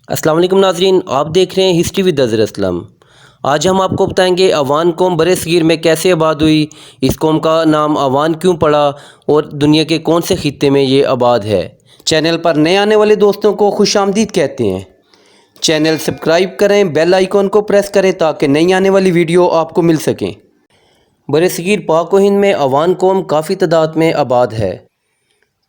अस्सलाम वालेकुम नाज़रीन, आप देख रहे हैं हिस्ट्री विद अज़हर असलम। आज हम आपको बताएंगे अवान कौम बरसगीर में कैसे आबाद हुई, इस कौम का नाम अवान क्यों पड़ा और दुनिया के कौन से खित्ते में ये आबाद है। चैनल पर नए आने वाले दोस्तों को खुश आमदीद कहते हैं। चैनल सब्सक्राइब करें, बेल आइकॉन को प्रेस करें ताकि नई आने वाली वीडियो आपको मिल सकें। बरसगीर पाक व हिंद में अवान कौम काफ़ी तादाद में आबाद है।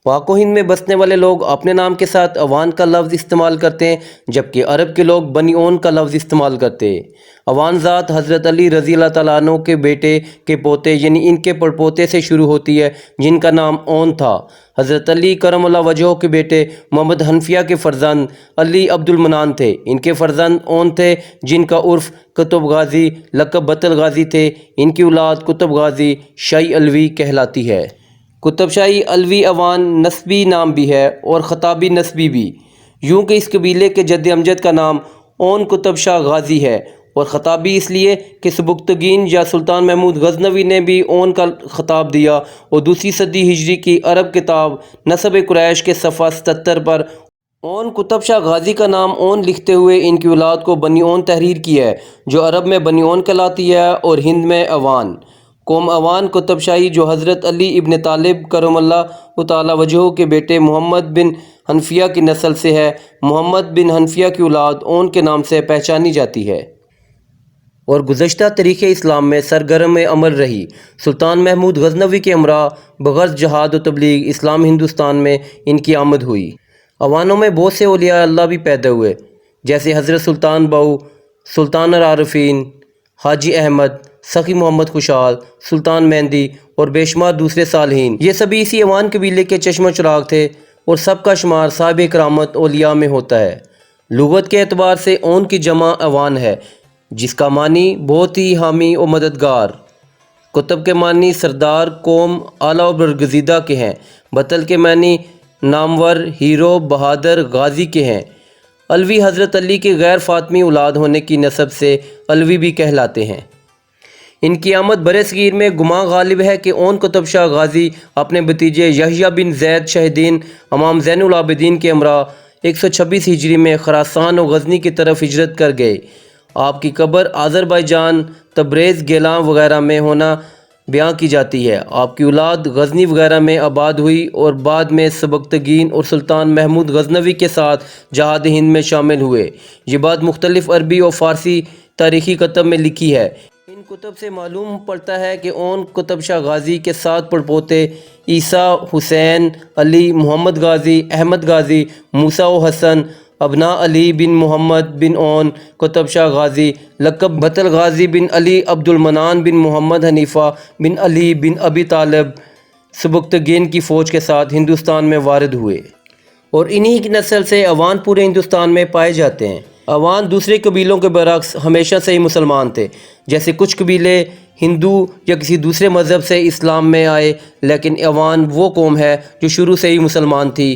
पाक व हिंद में बसने वाले लोग अपने नाम के साथ अवान का लफ्ज़ इस्तेमाल करते हैं, जबकि अरब के लोग बनी ओन का लफ्ज़ इस्तेमाल करते हैं। अवान ज़ात हज़रत अली रज़ी अल्लाह तआला अन्हु के बेटे के पोते यानी इनके पड़पोते से शुरू होती है, जिनका नाम ओन था। हज़रत अली करमल्लाहु वजहहु के बेटे मोहम्मद हनफिया के फ़र्जंद अली अब्दुल मनान थे। इनके फ़र्जंद ओन थे, जिनका उर्फ़ कुतुब गाज़ी लक़ब बतल गाज़ी थे। इनकी औलाद कुतुब गाज़ी शाही अलवी कहलाती है। कुतुब शाही अलवी अवान नस्बी नाम भी है और ख़ताबी नस्बी भी, यूँ कि इस कबीले के जद्द अमजद का नाम ओन कुतुब शाह गाज़ी है और ख़ताबी इसलिए कि सबुक्तगीन या सुल्तान महमूद गज़नवी ने भी ओन का ख़ताब दिया और दूसरी सदी हिजरी की अरब किताब नसब कुरैश के सफ़ा 77 पर ओन कुतुब शाह गाज़ी का नाम ओन लिखते हुए इनकी औलाद को बनी ओन तहरीर की है, जो अरब में बनी ओन कहलाती है और हिंद में अवान। कौम अवान कुतुब शाही जो हज़रत अली इब्न तालिब करमल्लाहु तआला वजहहु के बेटे मोहम्मद बिन हनफिया की नस्ल से है। मोहम्मद बिन हनफिया की औलाद ओन के नाम से पहचानी जाती है और गुज़श्ता तारीख़ इस्लाम में सरगर्म अमल रही। सुल्तान महमूद गज़नवी के हमरा बग़र्ज़ जहाद व तबलीग इस्लाम हिंदुस्तान में इनकी आमद हुई। अवानों में बहुत से औलिया अल्लाह भी पैदा हुए, जैसे हज़रत सुल्तान बहू, सुल्तान आरफ़ीन, हाजी अहमद, सखी मोहम्मद खुशाल, सुल्तान मेहंदी और बेशुमार दूसरे सालहीन। ये सभी इसी अवान कबीले के चश्म चिराग थे और सबका शुमार साहिब करामत औलिया में होता है। लुगत के एतबार से ओन की जमा अवान है, जिसका मानी बहुत ही हामी और मददगार। कुतुब के मानी सरदार, कौम, आला और बरगज़ीदा के हैं। बतल के मानी नामवर, हीरो, बहादुर, गाज़ी के हैं। अलवी हज़रत अली के गैर फ़ातिमी औलाद होने की नस्ब से अलवी भी कहलाते हैं। इनकी आमद बरसगीर में गुमा गालिब है कि ओन कुतुब शाह गाज़ी अपने भतीजे यहया बिन ज़ैद शहीदीन इमाम ज़ैनुल आबिदीन के हमरा 126 हिजरी में खरासान और गज़नी की तरफ हिजरत कर गए। आपकी कब्र आज़रबाईजान, तब्रेज़, गेलां वगैरह में होना बयां की जाती है। आपकी औलाद गज़नी वगैरह में आबाद हुई और बाद में सबक्तगीन और सुल्तान महमूद गज़नवी के साथ जहाद हिंद में शामिल हुए। ये बात मुख्तलिफ़ अरबी और फ़ारसी तारीख़ी कतब में लिखी है। इन कुतुब से मालूम पड़ता है कि ओन कुतुब शाह गाज़ी के 7 पड़पोते ईसा, हुसैन, अली, मोहम्मद गाज़ी, अहमद गाज़ी, मूसा व हसन, अबना अली बिन मोहम्मद बिन ओन कुतुब शाह गाज़ी लक़ब बतल गाज़ी बिन अली अब्दुल मनान बिन मोहम्मद हनीफ़ा बिन अली बिन अबी तालिब सबुक्तगीन की फ़ौज के साथ हिंदुस्तान में वारिद हुए और इन्हीं की नस्ल से अवान पूरे हिंदुस्तान में पाए जाते हैं। अवान दूसरे कबीलों के बरक्स हमेशा से ही मुसलमान थे। जैसे कुछ कबीले हिंदू या किसी दूसरे मज़हब से इस्लाम में आए, लेकिन अवान वो कौम है जो शुरू से ही मुसलमान थी।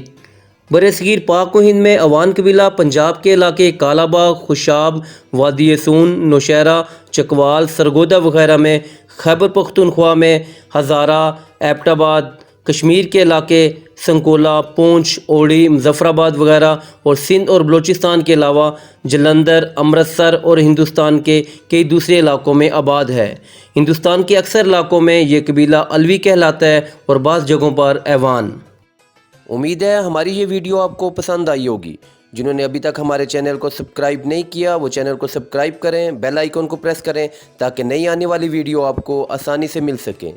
बरसगीर पाक व हिंद में अवान कबीला पंजाब के इलाके कालाबाग, खुशाब, वादी सून, नौशहरा, चकवाल, सरगोदा वगैरह में, खैबर पख्तूनख्वा में हज़ारा, एबटाबाद, कश्मीर के इलाके संकोला, पूंछ, ओड़ी, मुजफ्फराबाद वगैरह और सिंध और बलूचिस्तान के अलावा जलंधर, अमृतसर और हिंदुस्तान के कई दूसरे इलाकों में आबाद है। हिंदुस्तान के अक्सर इलाकों में ये कबीला अलवी कहलाता है और बाज़ जगहों पर अवान। उम्मीद है हमारी ये वीडियो आपको पसंद आई होगी। जिन्होंने अभी तक हमारे चैनल को सब्सक्राइब नहीं किया वो चैनल को सब्सक्राइब करें, बेल आइकन को प्रेस करें ताकि नई आने वाली वीडियो आपको आसानी से मिल सके।